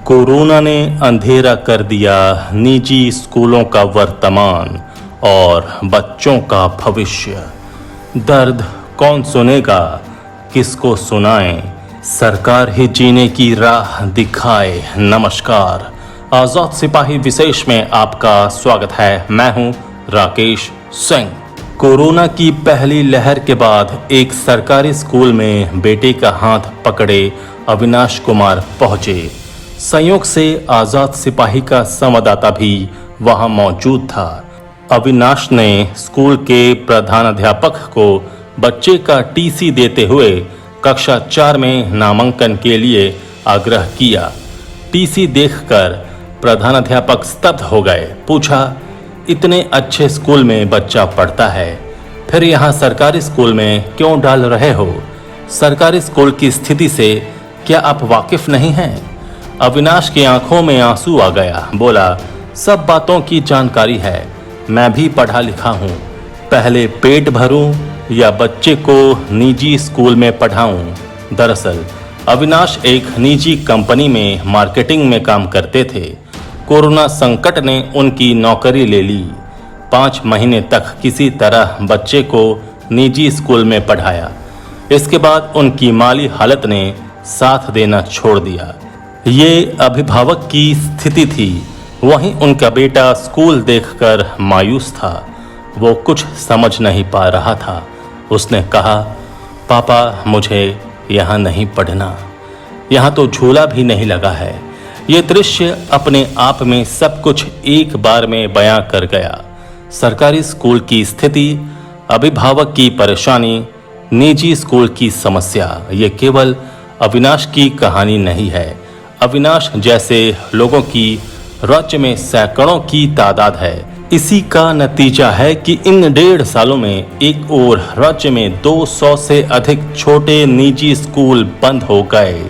Corona ने अंधेरा कर दिया निजी स्कूलों का वर्तमान और बच्चों का भविष्य। दर्द कौन सुनेगा, किसको सुनाएं, सरकार ही जीने की राह दिखाए। नमस्कार, आजाद सिपाही विशेष में आपका स्वागत है। मैं हूं राकेश सिंह। कोरोना की पहली लहर के बाद एक सरकारी स्कूल में बेटे का हाथ पकड़े अविनाश कुमार पहुंचे। संयोग से आजाद सिपाही का संवाददाता भी वहां मौजूद था। अविनाश ने स्कूल के प्रधानाध्यापक को बच्चे का टीसी देते हुए कक्षा 4 में नामांकन के लिए आग्रह किया। टीसी देखकर प्रधानाध्यापक स्तब्ध हो गए। पूछा, इतने अच्छे स्कूल में बच्चा पढ़ता है, फिर यहाँ सरकारी स्कूल में क्यों डाल रहे हो? सरकारी स्कूल की स्थिति से क्या आप वाकिफ नहीं हैं? अविनाश की आंखों में आंसू आ गया। बोला, सब बातों की जानकारी है, मैं भी पढ़ा लिखा हूँ। पहले पेट भरूं या बच्चे को निजी स्कूल में पढ़ाऊं? दरअसल अविनाश एक निजी कंपनी में मार्केटिंग में काम करते थे। कोरोना संकट ने उनकी नौकरी ले ली। 5 महीने तक किसी तरह बच्चे को निजी स्कूल में पढ़ाया। इसके बाद उनकी माली हालत ने साथ देना छोड़ दिया। ये अभिभावक की स्थिति थी। वहीं उनका बेटा स्कूल देखकर मायूस था। वो कुछ समझ नहीं पा रहा था। उसने कहा, पापा मुझे यहाँ नहीं पढ़ना, यहाँ तो झूला भी नहीं लगा है। ये दृश्य अपने आप में सब कुछ एक बार में बयां कर गया। सरकारी स्कूल की स्थिति, अभिभावक की परेशानी, निजी स्कूल की समस्या। ये केवल अविनाश की कहानी नहीं है। अविनाश जैसे लोगों की राज्य में सैकड़ों की तादाद है। इसी का नतीजा है कि इन 1.5 सालों में एक ओर राज्य में 200 से अधिक छोटे निजी स्कूल बंद हो गए,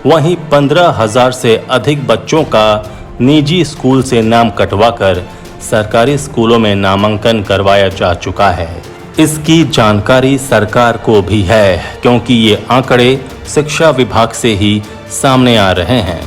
वहीं 15,000 से अधिक बच्चों का निजी स्कूल से नाम कटवाकर सरकारी स्कूलों में नामांकन करवाया जा चुका है। इसकी जानकारी सरकार को भी है, क्योंकि ये आंकड़े शिक्षा विभाग से ही सामने आ रहे हैं।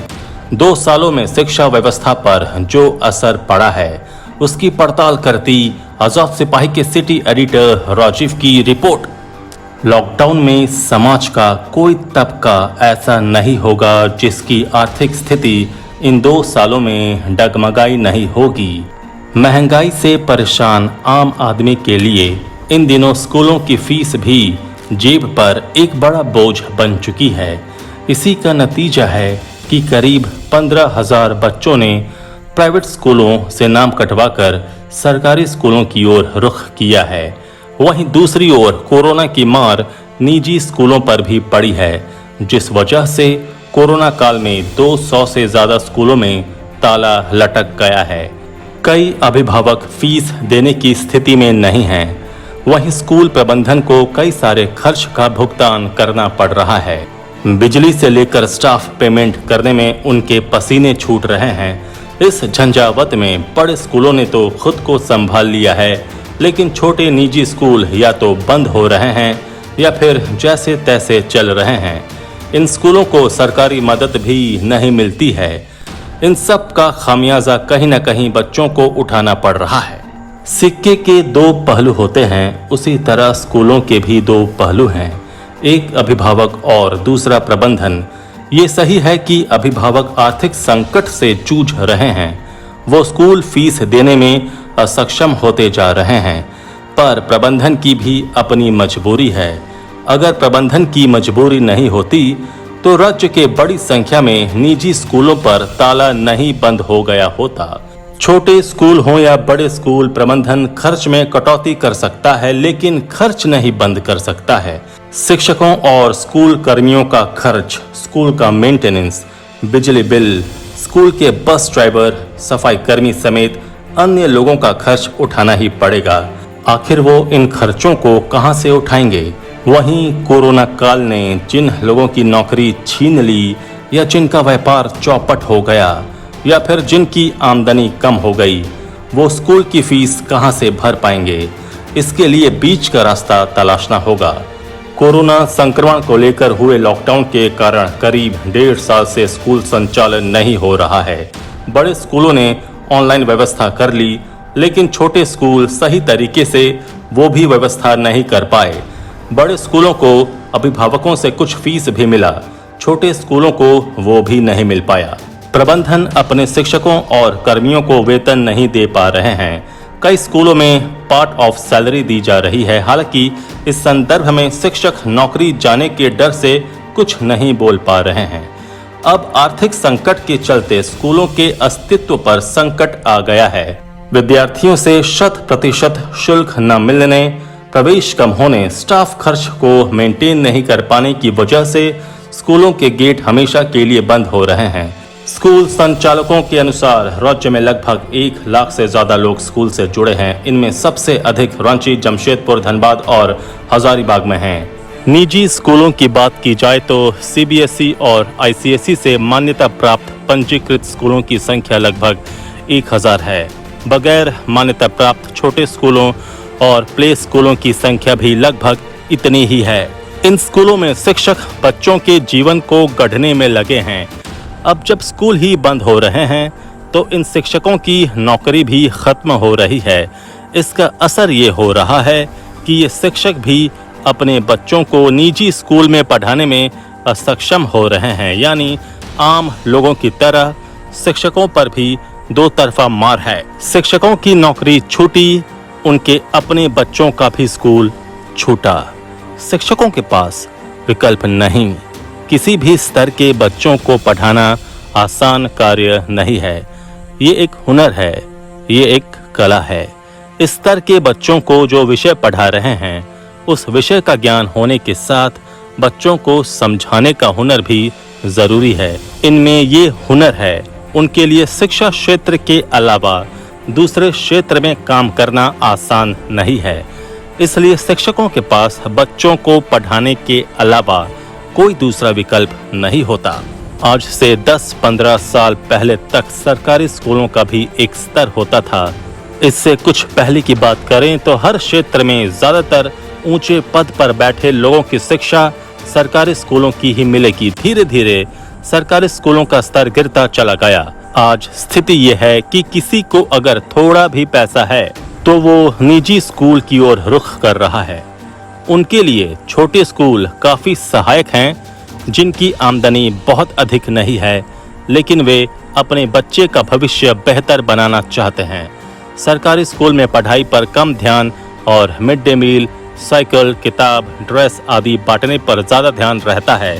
2 सालों में शिक्षा व्यवस्था पर जो असर पड़ा है, उसकी पड़ताल करती आजाद सिपाही के सिटी एडिटर राजीव की रिपोर्ट। लॉकडाउन में समाज का कोई तबका ऐसा नहीं होगा जिसकी आर्थिक स्थिति इन 2 सालों में डगमगाई नहीं होगी। महंगाई से परेशान आम आदमी के लिए इन दिनों स्कूलों की फीस भी जेब पर एक बड़ा बोझ बन चुकी है। इसी का नतीजा है कि करीब 15,000 बच्चों ने प्राइवेट स्कूलों से नाम कटवाकर सरकारी स्कूलों की ओर रुख किया है। वहीं दूसरी ओर कोरोना की मार निजी स्कूलों पर भी पड़ी है, जिस वजह से कोरोना काल में 200 से ज़्यादा स्कूलों में ताला लटक गया है। कई अभिभावक फीस देने की स्थिति में नहीं हैं। वहीं स्कूल प्रबंधन को कई सारे खर्च का भुगतान करना पड़ रहा है। बिजली से लेकर स्टाफ पेमेंट करने में उनके पसीने छूट रहे हैं। इस झंझावत में बड़े स्कूलों ने तो खुद को संभाल लिया है, लेकिन छोटे निजी स्कूल या तो बंद हो रहे हैं या फिर जैसे तैसे चल रहे हैं। इन स्कूलों को सरकारी मदद भी नहीं मिलती है। इन सब का खामियाजा कहीं न कहीं बच्चों को उठाना पड़ रहा है। सिक्के के 2 पहलू होते हैं, उसी तरह स्कूलों के भी 2 पहलू हैं, एक अभिभावक और दूसरा प्रबंधन। ये सही है कि अभिभावक आर्थिक संकट से जूझ रहे हैं। वो स्कूल फीस देने में असक्षम होते जा रहे हैं, पर प्रबंधन की भी अपनी मजबूरी है। अगर प्रबंधन की मजबूरी नहीं होती तो राज्य के बड़ी संख्या में निजी स्कूलों पर ताला नहीं बंद हो गया होता। छोटे स्कूल हो या बड़े स्कूल, प्रबंधन खर्च में कटौती कर सकता है, लेकिन खर्च नहीं बंद कर सकता है। शिक्षकों और स्कूल कर्मियों का खर्च, स्कूल का मेंटेनेंस, बिजली बिल, स्कूल के बस ड्राइवर, सफाई कर्मी समेत अन्य लोगों का खर्च उठाना ही पड़ेगा। आखिर वो इन खर्चों को कहां से उठाएंगे? वहीं कोरोना काल ने जिन लोगों की नौकरी छीन ली, या जिनका व्यापार चौपट हो गया, या फिर जिनकी आमदनी कम हो गई, वो स्कूल की फीस कहां से भर पाएंगे? इसके लिए बीच का रास्ता तलाशना होगा। कोरोना संक्रमण को लेकर हुए लॉकडाउन के कारण करीब 1.5 साल से स्कूल संचालन नहीं हो रहा है। बड़े स्कूलों ने ऑनलाइन व्यवस्था कर ली, लेकिन छोटे स्कूल सही तरीके से वो भी व्यवस्था नहीं कर पाए। बड़े स्कूलों को अभिभावकों से कुछ फीस भी मिला, छोटे स्कूलों को वो भी नहीं मिल पाया। प्रबंधन अपने शिक्षकों और कर्मियों को वेतन नहीं दे पा रहे हैं। कई स्कूलों में पार्ट ऑफ सैलरी दी जा रही है। हालांकि इस संदर्भ में शिक्षक नौकरी जाने के डर से कुछ नहीं बोल पा रहे हैं। अब आर्थिक संकट के चलते स्कूलों के अस्तित्व पर संकट आ गया है। विद्यार्थियों से 100% शुल्क न मिलने, प्रवेश कम होने, स्टाफ खर्च को मेंटेन नहीं कर पाने की वजह से स्कूलों के गेट हमेशा के लिए बंद हो रहे हैं। स्कूल संचालकों के अनुसार राज्य में लगभग 1 लाख से ज्यादा लोग स्कूल से जुड़े हैं। इनमें सबसे अधिक रांची, जमशेदपुर, धनबाद और हजारीबाग में हैं। निजी स्कूलों की बात की जाए तो सीबीएसई और आईसीएसई से मान्यता प्राप्त पंजीकृत स्कूलों की संख्या लगभग 1000 है। बगैर मान्यता प्राप्त छोटे स्कूलों और प्ले स्कूलों की संख्या भी लगभग इतनी ही है। इन स्कूलों में शिक्षक बच्चों के जीवन को गढ़ने में लगे हैं। अब जब स्कूल ही बंद हो रहे हैं तो इन शिक्षकों की नौकरी भी खत्म हो रही है। इसका असर ये हो रहा है कि ये शिक्षक भी अपने बच्चों को निजी स्कूल में पढ़ाने में असक्षम हो रहे हैं। यानी आम लोगों की तरह शिक्षकों पर भी दो तरफा मार है। शिक्षकों की नौकरी छूटी, उनके अपने बच्चों का भी स्कूल छूटा। शिक्षकों के पास विकल्प नहीं। किसी भी स्तर के बच्चों को पढ़ाना आसान कार्य नहीं है। ये एक हुनर है, ये एक कला है। इस स्तर के बच्चों को जो विषय पढ़ा रहे हैं, उस विषय का ज्ञान होने के साथ बच्चों को समझाने का हुनर भी जरूरी है। इनमें ये हुनर है। उनके लिए शिक्षा क्षेत्र के अलावा दूसरे क्षेत्र में काम करना आसान नहीं है। इसलिए शिक्षकों के पास बच्चों को पढ़ाने के अलावा कोई दूसरा विकल्प नहीं होता। आज से 10-15 साल पहले तक सरकारी स्कूलों का भी एक स्तर होता था। इससे कुछ पहले की बात करें तो हर क्षेत्र में ज्यादातर ऊंचे पद पर बैठे लोगों की शिक्षा सरकारी स्कूलों की ही मिलेगी। धीरे धीरे सरकारी स्कूलों का स्तर गिरता चला गया। आज स्थिति ये है कि किसी को अगर थोड़ा भी पैसा है तो वो निजी स्कूल की ओर रुख कर रहा है। उनके लिए छोटे स्कूल काफी सहायक हैं, जिनकी आमदनी बहुत अधिक नहीं है, लेकिन वे अपने बच्चे का भविष्य बेहतर बनाना चाहते हैं। सरकारी स्कूल में पढ़ाई पर कम ध्यान और मिड डे मील, साइकिल, किताब, ड्रेस आदि बांटने पर ज्यादा ध्यान रहता है।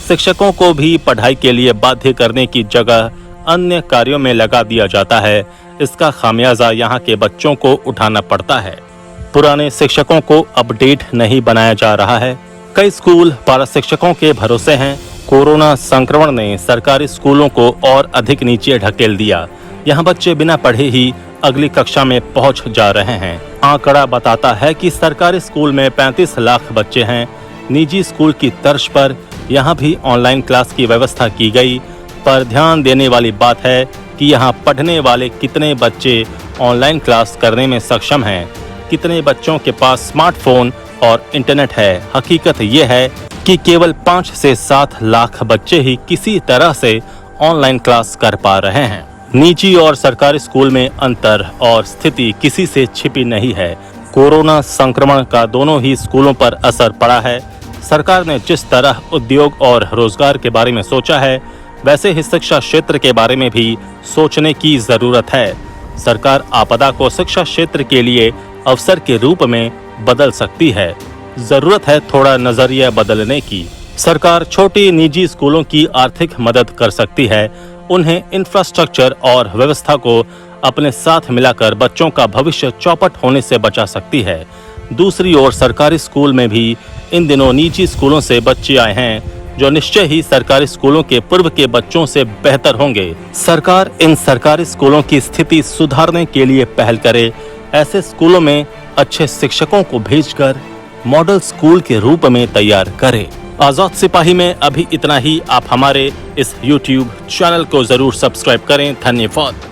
शिक्षकों को भी पढ़ाई के लिए बाध्य करने की जगह अन्य कार्यों में लगा दिया जाता है। इसका खामियाजा यहाँ के बच्चों को उठाना पड़ता है। पुराने शिक्षकों को अपडेट नहीं बनाया जा रहा है। कई स्कूल पारा शिक्षकों के भरोसे हैं। कोरोना संक्रमण ने सरकारी स्कूलों को और अधिक नीचे ढकेल दिया। यहाँ बच्चे बिना पढ़े ही अगली कक्षा में पहुँच जा रहे हैं। आंकड़ा बताता है कि सरकारी स्कूल में 35 लाख बच्चे हैं। निजी स्कूल की तर्ज पर यहाँ भी ऑनलाइन क्लास की व्यवस्था की गई, पर ध्यान देने वाली बात है कि यहाँ पढ़ने वाले कितने बच्चे ऑनलाइन क्लास करने में सक्षम हैं, कितने बच्चों के पास स्मार्टफोन और इंटरनेट है। हकीकत यह है कि केवल 5 से 7 लाख बच्चे ही किसी तरह से ऑनलाइन क्लास कर पा रहे हैं। निजी और सरकारी स्कूल में अंतर और स्थिति किसी से छिपी नहीं है। कोरोना संक्रमण का दोनों ही स्कूलों पर असर पड़ा है। सरकार ने जिस तरह उद्योग और रोजगार के बारे में सोचा है, वैसे ही शिक्षा क्षेत्र के बारे में भी सोचने की जरूरत है। सरकार आपदा को शिक्षा क्षेत्र के लिए अवसर के रूप में बदल सकती है। जरूरत है थोड़ा नजरिया बदलने की। सरकार छोटे निजी स्कूलों की आर्थिक मदद कर सकती है। उन्हें इंफ्रास्ट्रक्चर और व्यवस्था को अपने साथ मिलाकर बच्चों का भविष्य चौपट होने से बचा सकती है। दूसरी ओर सरकारी स्कूल में भी इन दिनों निजी स्कूलों से बच्चे आए हैं, जो निश्चय ही सरकारी स्कूलों के पूर्व के बच्चों से बेहतर होंगे। सरकार इन सरकारी स्कूलों की स्थिति सुधारने के लिए पहल करे। ऐसे स्कूलों में अच्छे शिक्षकों को भेजकर मॉडल स्कूल के रूप में तैयार करे। आजाद सिपाही में अभी इतना ही। आप हमारे इस YouTube चैनल को जरूर सब्सक्राइब करें। धन्यवाद।